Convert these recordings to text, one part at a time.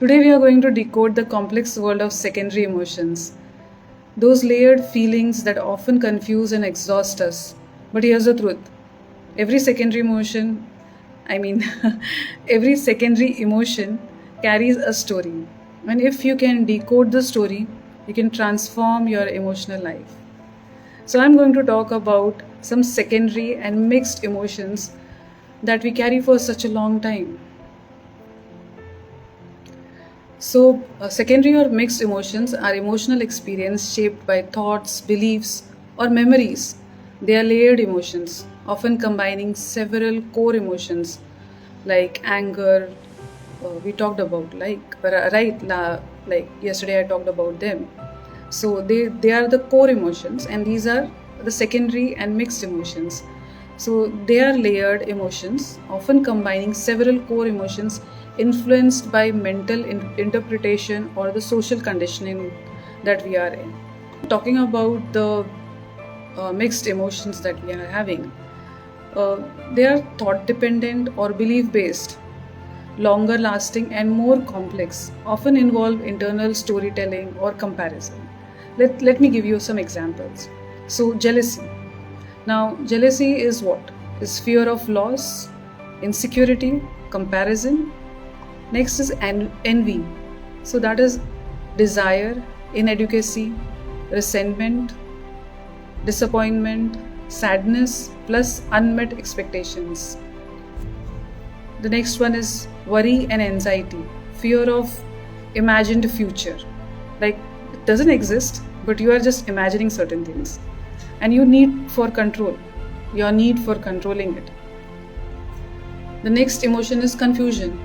Today we are going to decode the complex world of secondary emotions, those layered feelings that often confuse and exhaust us. But here's the truth. Every secondary emotion, I mean, every secondary emotion carries a story. And if you can decode the story, you can transform your emotional life. So, I'm going to talk about some secondary and mixed emotions that we carry for such a long time. So, secondary or mixed emotions are emotional experience shaped by thoughts, beliefs, or memories. They are layered emotions, often combining several core emotions like anger. We talked about like yesterday I talked about them. So they are the core emotions, and these are the secondary and mixed emotions. So they are layered emotions, often combining several core emotions influenced by mental interpretation or the social conditioning that we are in. Talking about the mixed emotions that we are having, they are thought dependent or belief based, longer lasting, and more complex, often involve internal storytelling or comparison. Let me give you some examples. So, jealousy. Now, jealousy is what? Is fear of loss, insecurity, comparison. Next is envy. So, that is desire, inadequacy, resentment, disappointment, sadness, plus unmet expectations. The next one is worry and anxiety, fear of imagined future. Like it doesn't exist, but you are just imagining certain things. And you need for control, your need for controlling it. The next emotion is confusion,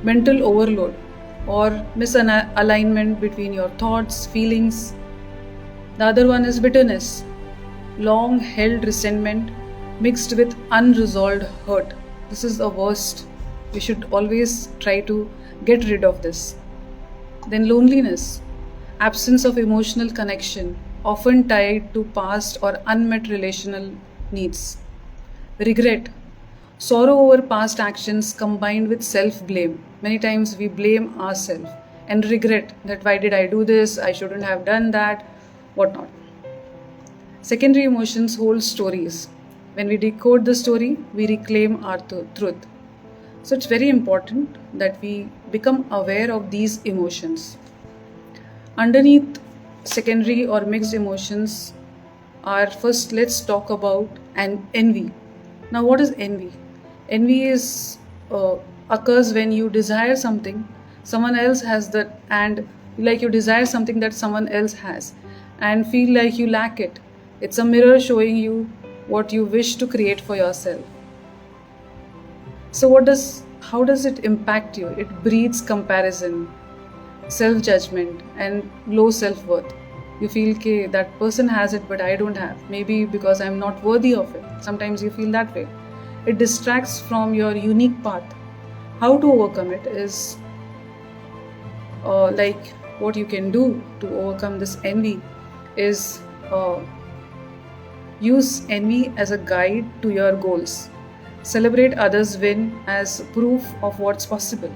mental overload, or misalignment between your thoughts, feelings. The other one is bitterness, long held resentment mixed with unresolved hurt. This is the worst. We should always try to get rid of this. Then, loneliness, absence of emotional connection, often tied to past or unmet relational needs. Regret, sorrow over past actions combined with self blame. Many times we blame ourselves and regret that why did I do this? I shouldn't have done that, whatnot. Secondary emotions hold stories. When we decode the story, we reclaim our truth. So it's very important that we become aware of these emotions. Underneath secondary or mixed emotions are, first let's talk about envy. Now, what is envy? Envy is occurs when you desire something someone else has that, and like you desire something that someone else has and feel like you lack it. It's a mirror showing you what you wish to create for yourself. So how does it impact you? It breeds comparison, self-judgment, and low self-worth. You feel that person has it but I don't have, maybe because I'm not worthy of it. Sometimes you feel that way. It distracts from your unique path. How to overcome it is like what you can do to overcome this envy is use envy as a guide to your goals. Celebrate others' win as proof of what's possible.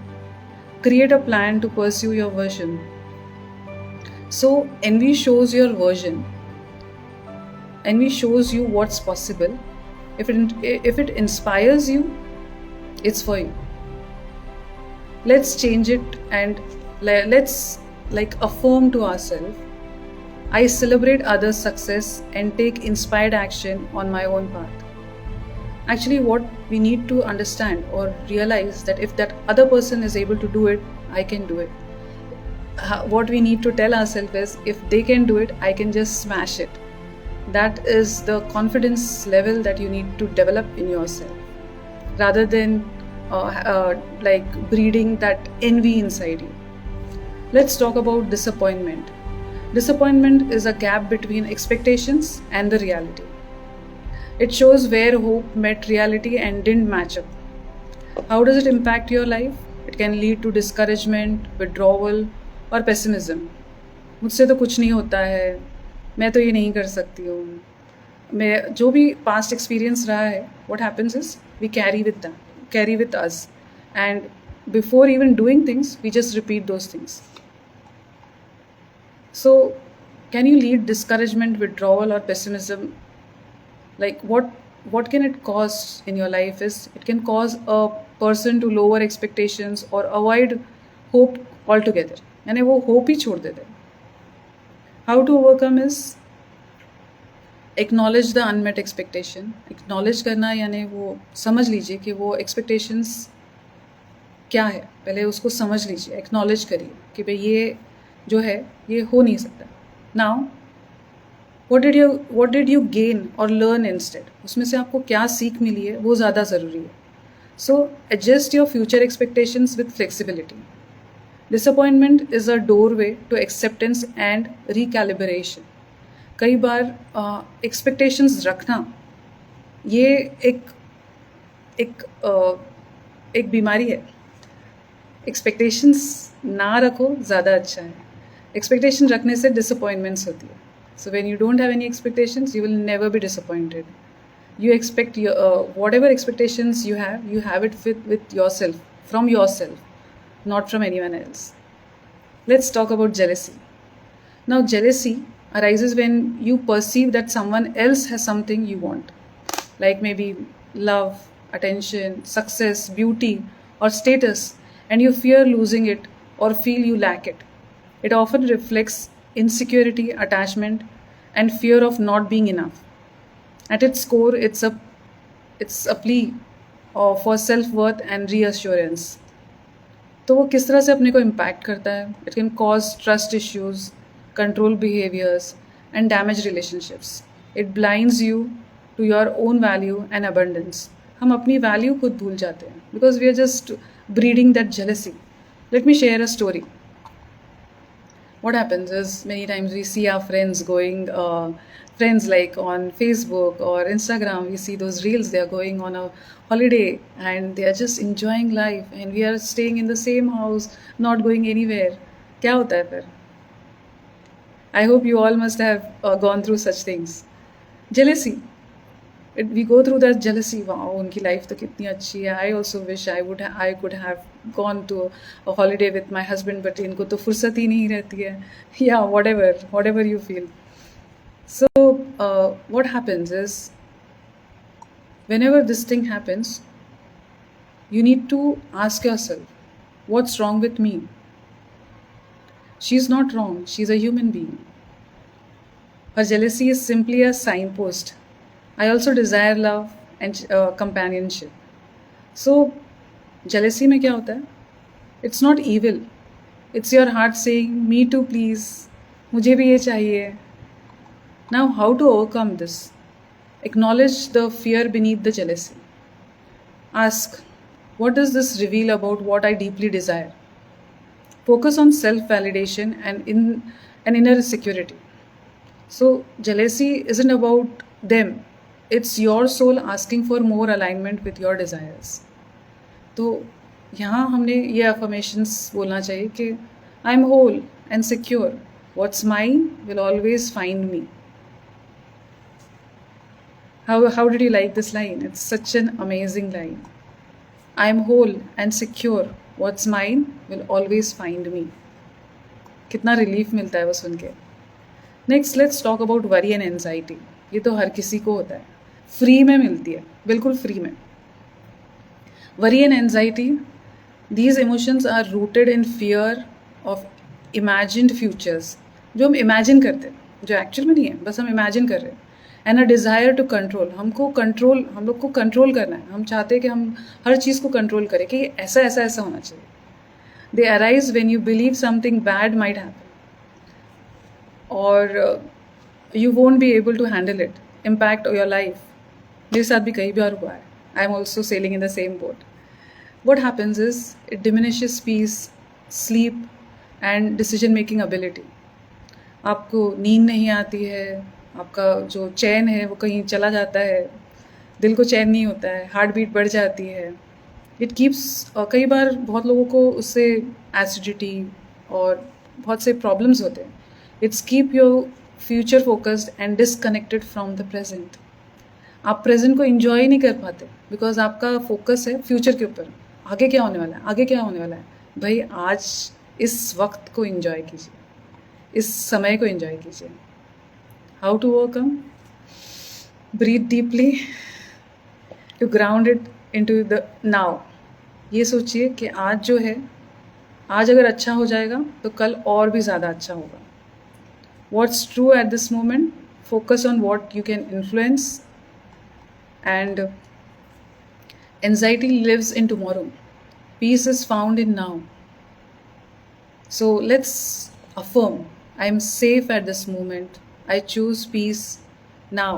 Create a plan to pursue your vision. So, envy shows your version. Envy shows you what's possible. If it inspires you, it's for you. Let's change it and let's affirm to ourselves, I celebrate others' success and take inspired action on my own path. Actually, what we need to understand or realize that if that other person is able to do it, I can do it. What we need to tell ourselves is, if they can do it, I can just smash it. That is the confidence level that you need to develop in yourself, rather than breeding that envy inside you. Let's talk about disappointment. Disappointment is a gap between expectations and the reality. It shows where hope met reality and didn't match up. How does it impact your life? It can lead to discouragement, withdrawal, और pessimism. मुझसे तो कुछ नहीं होता है, मैं तो ये नहीं कर सकती हूँ. मैं जो भी past experience रहा है, what happens is we carry with us, and before even doing things, we just repeat those things. So, can you lead discouragement, withdrawal, or pessimism? Like what can it cause in your life is it can cause a person to lower expectations or avoid hope altogether. यानी वो hope ही छोड़ देते हैं. How to overcome is acknowledge the unmet expectation. Acknowledge करना यानी वो समझ लीजिए कि वो expectations क्या है, पहले उसको समझ लीजिए, एक्नॉलेज करिए कि भाई ये जो है ये हो नहीं सकता. Now what did you gain or learn instead? उसमें से आपको क्या सीख मिली है वो ज़्यादा ज़रूरी है. सो adjust your future expectations with flexibility. Disappointment is a doorway to acceptance and recalibration. कई बार expectations रखना ये एक बीमारी है. एक्सपेक्टेशंस ना रखो ज़्यादा अच्छा है. एक्सपेक्टेशन रखने से डिसअपॉइंटमेंट्स होती है. So when you don't have any expectations you will never be disappointed. You expect whatever expectations you have it with yourself, from yourself, not from anyone else. Let's talk about jealousy. Now, jealousy arises when you perceive that someone else has something you want, like maybe love, attention, success, beauty, or status, and you fear losing it or feel you lack it. It often reflects insecurity, attachment, and fear of not being enough. At its core, it's a plea for self-worth and reassurance. तो वो किस तरह से अपने को impact करता है? It can cause trust issues, control behaviours and damage relationships. It blinds you to your own value and abundance. हम अपनी वैल्यू खुद भूल जाते हैं because we are just breeding that jealousy. Let me share a story. What happens is many times we see our friends going, friends like on Facebook or Instagram, we see those reels, they are going on a holiday and they are just enjoying life and we are staying in the same house, not going anywhere. क्या होता है फिर? I hope you all must have gone through such things. Jealousy. We go through that jealousy. Wow, उनकी life तो कितनी अच्छी है. I also wish I could have gone to a holiday with my husband, but इनको तो फुर्सत ही नहीं रहती है. Yeah, whatever you feel. So what happens is whenever this thing happens, you need to ask yourself, what's wrong with me? She's not wrong. She's a human being. Her jealousy is simply a signpost. I also desire love and companionship. So, jealousy में क्या होता है? It's not evil. It's your heart saying, me too please. मुझे भी ये चाहिए. Now, how to overcome this? Acknowledge the fear beneath the jealousy. Ask, what does this reveal about what I deeply desire? Focus on self-validation and an inner security. So, jealousy isn't about them. It's your soul asking for more alignment with your desires. तो यहाँ हमने ये affirmations बोलना चाहिए कि I'm whole and secure. What's mine will always find me. How did you like this line? It's such an amazing line. I'm whole and secure. What's mine will always find me. कितना relief मिलता है वो सुन के. Next, let's talk about worry and anxiety. ये तो हर किसी को होता है. फ्री में मिलती है, बिल्कुल फ्री में. Worry and anxiety, these emotions are rooted in fear of imagined futures. जो हम इमेजिन करते हैं, जो एक्चुअल में नहीं है, बस हम इमेजिन कर रहे हैं. And a desire to control. हम लोग को कंट्रोल करना है. हम चाहते हैं कि हम हर चीज़ को कंट्रोल करें कि ऐसा होना चाहिए. They arise when you believe something bad might happen और you won't be able to handle it, impact your life. मेरे साथ भी कई बार हुआ है. I am also sailing in the same boat. What happens is it diminishes peace, sleep and decision making ability. आपको नींद नहीं आती है, आपका जो चैन है वो कहीं चला जाता है, दिल को चैन नहीं होता है, हार्ट बीट बढ़ जाती है. इट कीप्स कई बार बहुत लोगों को उससे एसिडिटी और बहुत से प्रॉब्लम्स होते हैं. It's keep your future focused and disconnected from the present. आप प्रेजेंट को इन्जॉय नहीं कर पाते बिकॉज आपका फोकस है फ्यूचर के ऊपर. आगे क्या होने वाला है, आगे क्या होने वाला है। भाई आज इस वक्त को एंजॉय कीजिए, इस समय को एंजॉय कीजिए। How to overcome? Breathe deeply to ground it into the now. ये सोचिए कि आज जो है, आज अगर अच्छा हो जाएगा तो कल और भी ज़्यादा अच्छा होगा। What's true at this moment? Focus on what you can influence, and anxiety lives in tomorrow. Peace is found in now. So let's affirm, I am safe at this moment. I choose peace now.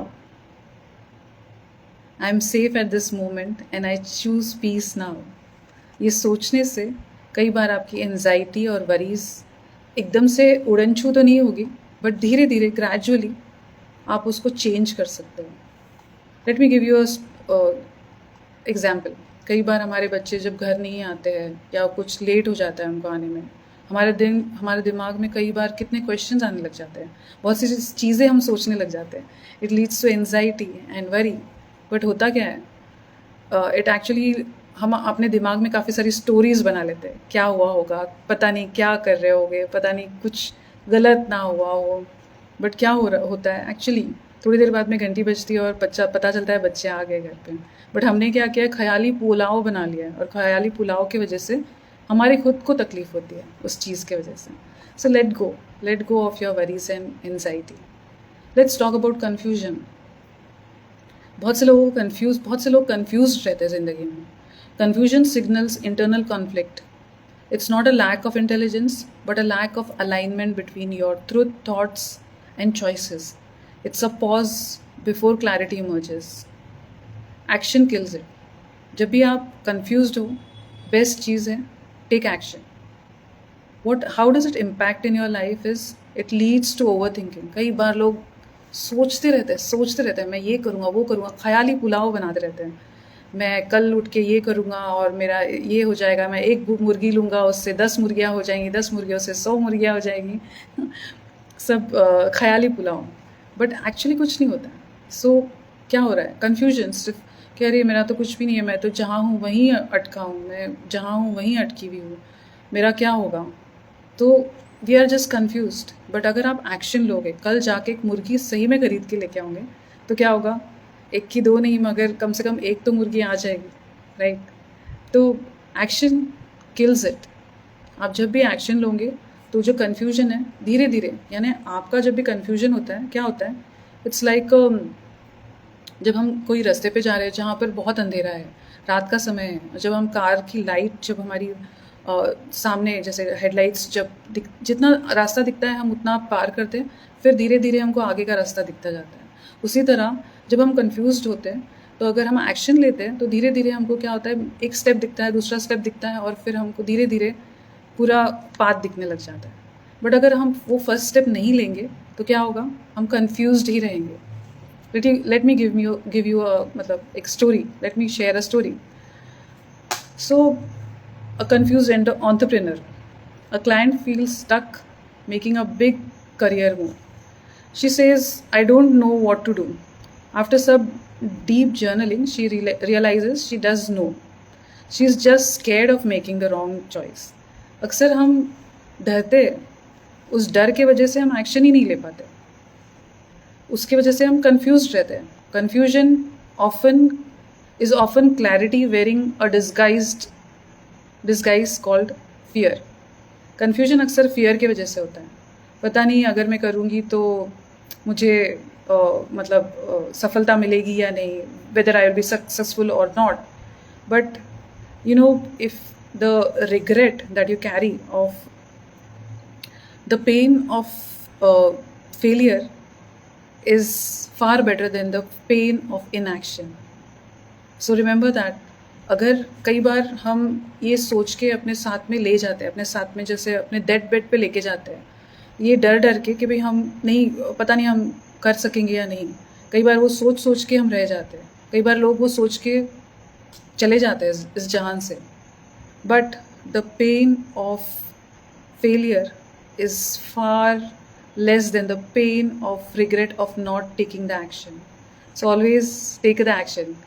I am safe at this moment and I choose peace now. ये सोचने से कई बार आपकी anxiety और worries एकदम से उड़न छू तो नहीं होगी, बट धीरे धीरे ग्रेजुअली आप उसको चेंज कर सकते हो। Let me give you a example. कई बार हमारे बच्चे जब घर नहीं आते हैं या कुछ लेट हो जाता है उनको आने में, हमारे दिमाग में कई बार कितने क्वेश्चंस आने लग जाते हैं, बहुत सी चीज़ें हम सोचने लग जाते हैं। It leads to anxiety and worry. But होता क्या है, इट एक्चुअली हम अपने दिमाग में काफ़ी सारी स्टोरीज़ बना लेते हैं। क्या हुआ होगा, पता नहीं क्या कर रहे होगे, पता नहीं कुछ गलत ना हुआ हो। बट क्या होता है एक्चुअली, थोड़ी देर बाद में घंटी बजती है और पता चलता है बच्चे आ गए घर पे। बट हमने क्या किया है, ख्याली पुलाव बना लिया है, और ख्याली पुलाव की वजह से हमारी खुद को तकलीफ होती है उस चीज़ की वजह से। So let go of your worries and anxiety. Let's talk about confusion. बहुत से लोग कन्फ्यूज रहते हैं ज़िंदगी में। Confusion signals internal conflict. It's not a lack of intelligence, but a lack of alignment between your truth, thoughts, and choices. It's a pause before clarity emerges. Action kills it. जब भी आप confused हो, best चीज़ है take action. How does it impact in your life is it leads to overthinking. कई बार लोग सोचते रहते हैं मैं ये करूँगा, वो करूँगा, ख्याली पुलाव बनाते रहते हैं। मैं कल उठ के ये करूँगा और मेरा ये हो जाएगा, मैं एक मुर्गी लूँगा उससे 10 मुर्गियाँ हो जाएंगी, 10 मुर्गियों से 100 मुर्गियाँ हो जाएंगी। सब ख्याली पुलाव। बट एक्चुअली कुछ नहीं होता। सो क्या हो रहा है, कन्फ्यूजन सिर्फ कह रही है मेरा तो कुछ भी नहीं है, मैं तो जहाँ हूँ वहीं अटका हूँ, मैं जहाँ हूँ वहीं अटकी हुई हूँ, मेरा क्या होगा। तो we are just confused. But अगर आप एक्शन लोगे, कल जाके एक मुर्गी सही में खरीद के लेके आओगे तो क्या होगा, एक की दो नहीं मगर कम से कम एक तो मुर्गी आ जाएगी, राइट। तो एक्शन किल्स इट। आप जब भी एक्शन लोगे तो जो कन्फ्यूजन है धीरे धीरे, यानी आपका जब भी कन्फ्यूजन होता है क्या होता है, इट्स लाइक जब हम कोई रास्ते पे जा रहे हैं जहाँ पर बहुत अंधेरा है, रात का समय है, जब हम कार की लाइट जब हमारी सामने जैसे हेडलाइट्स जब जितना रास्ता दिखता है हम उतना पार करते हैं, फिर धीरे धीरे हमको आगे का रास्ता दिखता जाता है। उसी तरह जब हम कंफ्यूज्ड होते हैं तो अगर हम एक्शन लेते हैं तो धीरे धीरे हमको क्या होता है, एक स्टेप दिखता है, दूसरा स्टेप दिखता है, और फिर हमको धीरे धीरे पूरा पाथ दिखने लग जाता है। बट अगर हम वो फर्स्ट स्टेप नहीं लेंगे तो क्या होगा, हम कंफ्यूज्ड ही रहेंगे। लेट मी गिव यू मतलब एक story, let me share a story. So a confused entrepreneur. A client feels stuck making a big career move. She says, I don't know what to do. After some deep journaling, she realizes she does know. She's just scared of making the wrong choice. अक्सर हम डरते, उस डर के वजह से हम action ही नहीं ले पाते, उसकी वजह से हम कंफ्यूज रहते हैं। Confusion is often clarity wearing a disguise called fear. Confusion अक्सर फियर की वजह से होता है। पता नहीं अगर मैं करूँगी तो मुझे सफलता मिलेगी या नहीं, whether I will be successful और not. But you know, if the regret that you carry of the pain of failure is far better than the pain of inaction. So remember that. अगर कई बार हम ये सोच के अपने साथ में ले जाते हैं, अपने साथ में जैसे अपने डेड बेड पे लेके जाते हैं, ये डर के कि भाई हम नहीं, पता नहीं हम कर सकेंगे या नहीं। कई बार वो सोच के हम रह जाते हैं, कई बार लोग वो सोच के चले जाते हैं इस जहान से। But the pain of failure is far less than the pain of regret of not taking the action. So always take the action.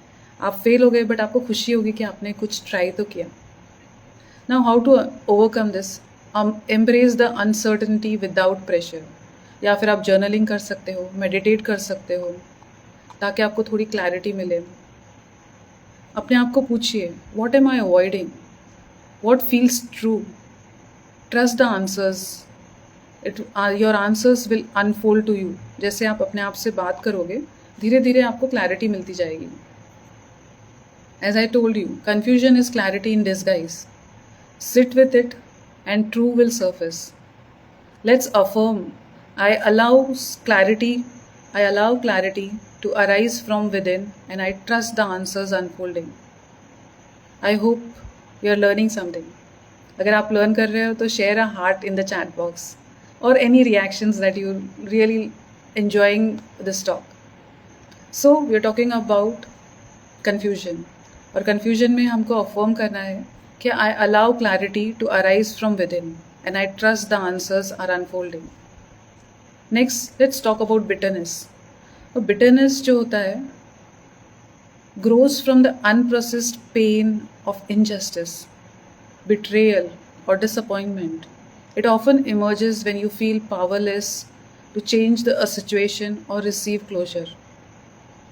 आप फेल हो गए बट आपको खुशी होगी कि आपने कुछ ट्राई तो किया। Now how to overcome this? Embrace the uncertainty without pressure. या फिर आप जर्नलिंग कर सकते हो, मेडिटेट कर सकते हो, ताकि आपको थोड़ी क्लैरिटी मिले. अपने आप को पूछिए, what am I avoiding, what feels true. Trust the answers. Your answers will unfold to you. जैसे आप अपने आप से बात करोगे, धीरे धीरे आपको क्लैरिटी मिलती जाएगी. As I told you, confusion is clarity in disguise. Sit with it and true will surface. Let's affirm, I allow clarity, I allow clarity to arise from within and I trust the answers unfolding. I hope you are learning something. अगर आप learn कर रहे हो तो share a heart in the chat box or any reactions that you really enjoying this talk. So we are talking about confusion. और confusion में हमको affirm करना है कि I allow clarity to arise from within and I trust the answers are unfolding. Next, let's talk about bitterness. तो bitterness जो होता है grows from the unprocessed pain of injustice, betrayal or disappointment. It often emerges when you feel powerless to change a situation or receive closure.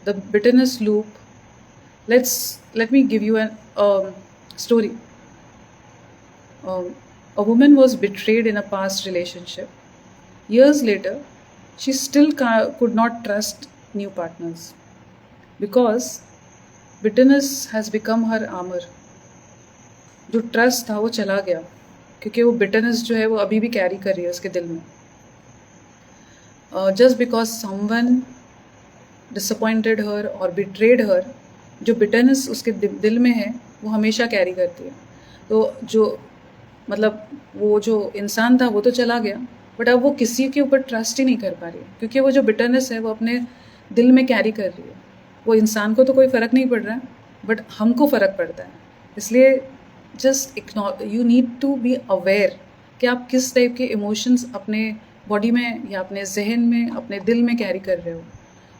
The bitterness loop. Let me give you a story. A woman was betrayed in a past relationship. Years later, she still could not trust new partners because bitterness has become her armor. जो trust था वो चला गया क्योंकि वो bitterness जो है वो अभी भी कैरी कर रही है उसके दिल में. जस्ट बिकॉज समवन डिसअपॉइंटेड हर और बिट्रेड हर, जो बिटरनेस उसके दिल में है वो हमेशा कैरी करती है. तो जो मतलब वो जो इंसान था वो तो चला गया, बट अब वो किसी के ऊपर ट्रस्ट ही नहीं कर पा रही है क्योंकि वो जो बिटरनेस है वो अपने दिल में कैरी कर रही है. वो इंसान को तो कोई फ़र्क नहीं पड़ रहा है, बट हमको फ़र्क पड़ता है. इसलिए just you need to be aware कि आप किस टाइप के इमोशंस अपने बॉडी में या अपने जहन में, अपने दिल में कैरी कर रहे हो.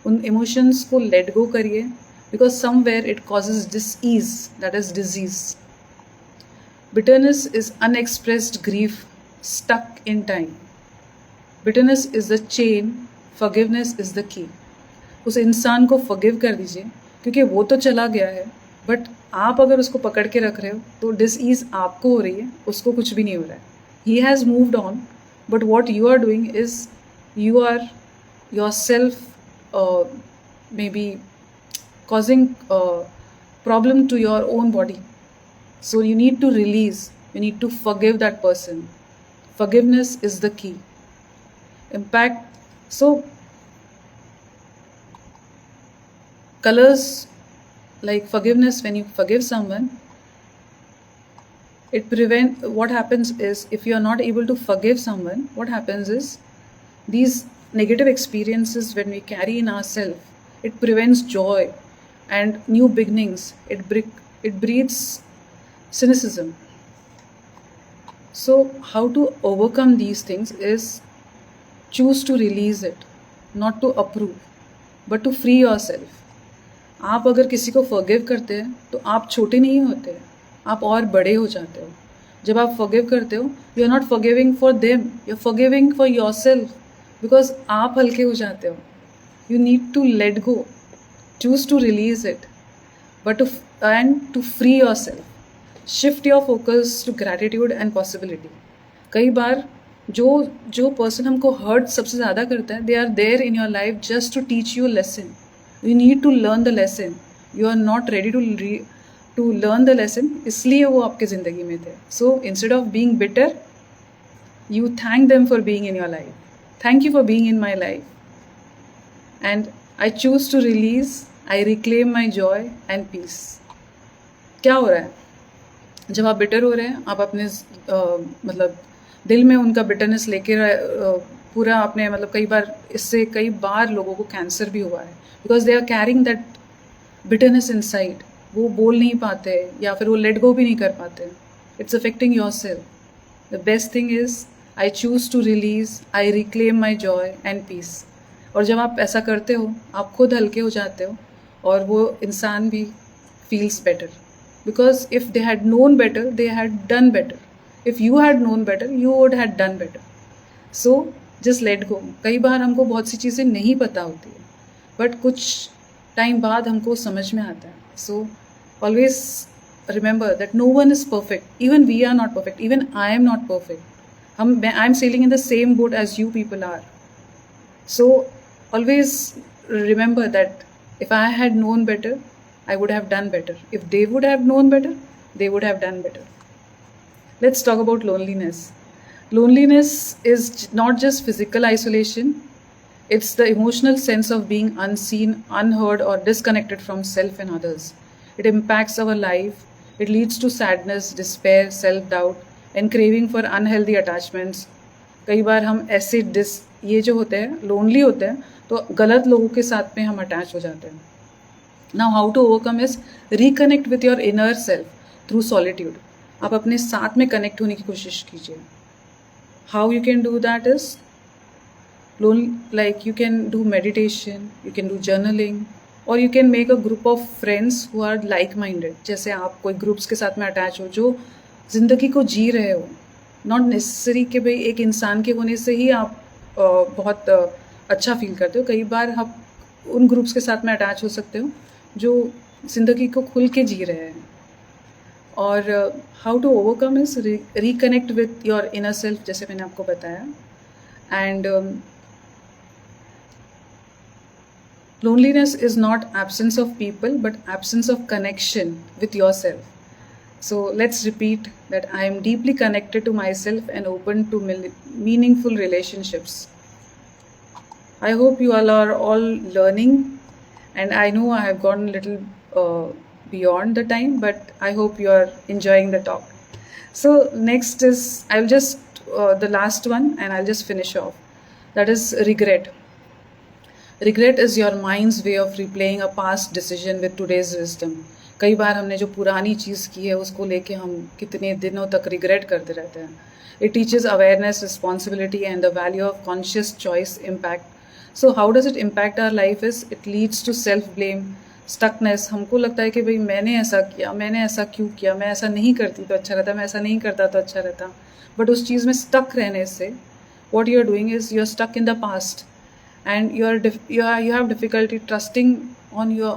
उन इमोशंस को लेट गो करिए because somewhere it causes disease, that is disease. Bitterness is unexpressed grief stuck in time. Bitterness is the chain, forgiveness is the key. उस इंसान को forgive कर दीजिए क्योंकि वो तो चला गया है, बट आप अगर उसको पकड़ के रख रहे हो तो डिसईज आपको हो रही है, उसको कुछ भी नहीं हो रहा है. He has moved on, but what you are doing is you are yourself maybe causing problem to your own body. So you need to release, you need to forgive that person. Forgiveness is the key. Impact. So colors like forgiveness, when you forgive someone, what happens is if you are not able to forgive someone, what happens is these negative experiences when we carry in ourselves, it prevents joy and new beginnings. It breeds cynicism. So how to overcome these things is choose to release it, not to approve, but to free yourself. आप अगर किसी को forgive करते हैं तो आप छोटे नहीं होते, आप और बड़े हो जाते हो. जब आप forgive करते हो, you are not forgiving for them, you are forgiving for yourself, because आप हल्के हो जाते हो. You need to let go, choose to release it, and to free yourself. Shift your focus to gratitude and possibility. कई बार जो person हमको hurt सबसे ज़्यादा करता है, they are there in your life just to teach you lesson. You need to learn the lesson. You are not ready to learn the lesson, इसलिए वो आपके ज़िंदगी में थे. So instead of being bitter, you thank them for being in your life. Thank you for being in my life. And I choose to release, I reclaim my joy and peace. क्या हो रहा है जब आप bitter हो रहे हैं? आप अपने मतलब दिल में उनका बिटरनेस लेके पूरा अपने मतलब कई बार लोगों को कैंसर भी हुआ है because they are carrying that bitterness inside. वो बोल नहीं पाते या फिर वो लेट गो भी नहीं कर पाते. It's affecting yourself. The best thing is I choose to release, I reclaim my joy and peace. और जब आप ऐसा करते हो, आप खुद हल्के हो जाते हो और वो इंसान भी feels better. because if they had known better, they had done better. If you had known better, you would have done better. So just let go. कई बार हमको बहुत सी चीज़ें नहीं पता होती है, बट कुछ टाइम बाद हमको समझ में आता है. So always remember that no one is perfect. Even we are not perfect. Even I am not perfect. I'm sailing in the same boat as you people are. So always remember that if I had known better, I would have done better. If they would have known better, they would have done better. Let's talk about loneliness. Loneliness is not just physical isolation, it's the emotional sense of being unseen, unheard, or disconnected from self and others. It impacts our life. It leads to sadness, despair, self doubt, and craving for unhealthy attachments. कई बार हम ऐसे ये जो होते हैं lonely होते हैं तो गलत लोगों के साथ में हम अटैच हो जाते हैं. Now how to overcome is reconnect with your inner self through solitude. आप अपने साथ में कनेक्ट होने की कोशिश कीजिए. How you can do that is like you can do meditation, you can do journaling, or you can make a group of friends who are like minded. जैसे आप कोई ग्रुप्स के साथ में अटैच हो जो ज़िंदगी को जी रहे हो. नॉट नेसेसरी कि भाई एक इंसान के होने से ही आप बहुत अच्छा फील करते हो. कई बार आप उन ग्रुप्स के साथ में अटैच हो सकते हो जो ज़िंदगी को खुल के जी रहे हैं. और how to overcome is reconnect with your inner self, जैसे मैंने आपको बताया. And loneliness is not absence of people but absence of connection with yourself. So let's repeat that I am deeply connected to myself and open to meaningful relationships. I hope you all learning, and I know I have gone a little beyond the time, but I hope you are enjoying the talk. So next is I'll just the last one and I'll just finish off. That is regret. Regret is your mind's way of replaying a past decision with today's wisdom. कई बार हमने जो पुरानी चीज़ की है उसको लेके हम कितने दिनों तक रिग्रेट करते रहते हैं. It teaches awareness, responsibility, and the value of conscious choice impact. So how does it impact our life is it leads to self-blame, stuckness. हमको लगता है कि भाई मैंने ऐसा किया, मैंने ऐसा क्यों किया, मैं ऐसा नहीं करती तो अच्छा रहता, मैं ऐसा नहीं करता तो अच्छा रहता. बट उस चीज़ में स्टक रहने से what you are doing is you are stuck in the past. And you have difficulty trusting on your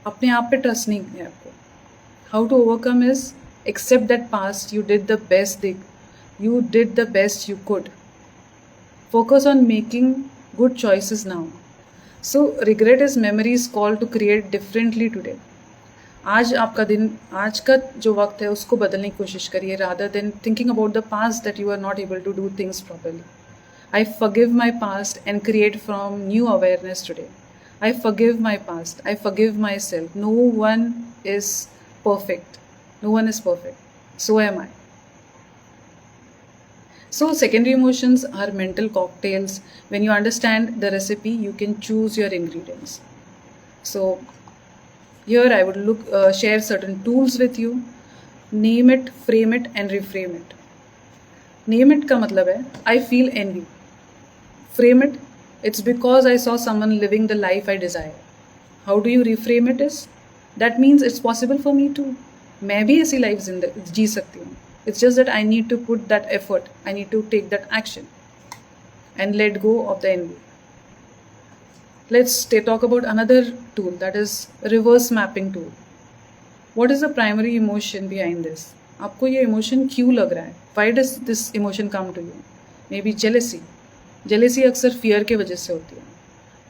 अपने आप पे ट्रस्ट नहीं है आपको. How to overcome is accept that past you did the best you could. Focus on making good choices now. So regret is memories call to create differently today. आज आपका दिन, आज का जो वक्त है उसको बदलने की कोशिश करिए rather than thinking about the past that you are not able to do things properly. I forgive my past and create from new awareness today. I forgive my past. I forgive myself. No one is perfect. No one is perfect. So am I. So secondary emotions are mental cocktails. When you understand the recipe, you can choose your ingredients. So here I would share certain tools with you. Name it, frame it, and reframe it. Name it का मतलब है I feel envy. Frame it, it's because I saw someone living the life I desire. How do you reframe it is that means it's possible for me too. मैं भी ऐसी life जी सकती हूँ. It's just that I need to put that effort. I need to take that action and let go of the envy. Let's talk about another tool, that is reverse mapping tool. What is the primary emotion behind this? आपको ये emotion क्यों लग रहा है? Why does this emotion come to you? Maybe jealousy. Jealousy अक्सर fear के वजह से होती है.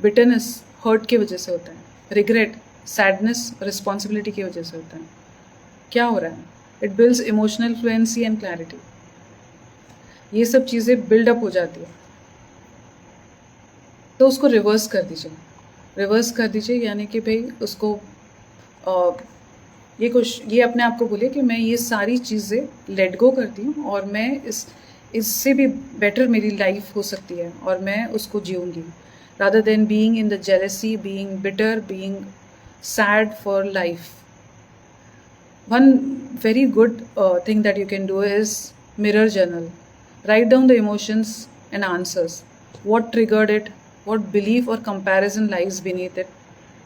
बिटरनेस हर्ट के वजह से होता है. रिग्रेट सैडनेस रिस्पॉन्सिबिलिटी की वजह से होता है. क्या हो रहा है? It builds emotional fluency and clarity. ये सब चीज़ें बिल्डअप हो जाती है तो उसको रिवर्स कर दीजिए. रिवर्स कर दीजिए यानी कि भाई उसको ये अपने आप को बोलिए कि मैं ये सारी चीज़ें लेट गो करती हूँ और मैं इससे भी बेटर मेरी लाइफ हो सकती है और मैं उसको जीऊँगी rather than being in the jealousy, being bitter, being sad for life. One very good thing that you can do is mirror journal. Write down the emotions and answers. What triggered it? What belief or comparison lies beneath it?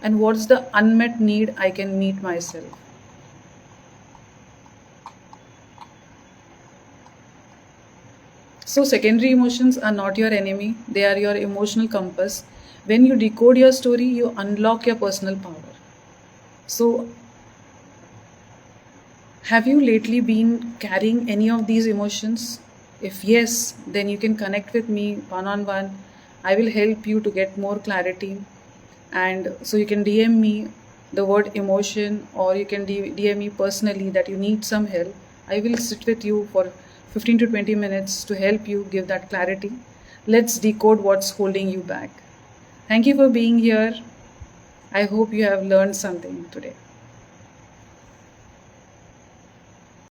And what's the unmet need I can meet myself? So, secondary emotions are not your enemy, they are your emotional compass. When you decode your story, you unlock your personal power. So, have you lately been carrying any of these emotions? If yes, then you can connect with me one on one. I will help you to get more clarity. And so you can DM me the word emotion, or you can DM me personally that you need some help. I will sit with you for 15 to 20 minutes to help you give that clarity. Let's decode what's holding you back. Thank you for being here. I hope you have learned something today.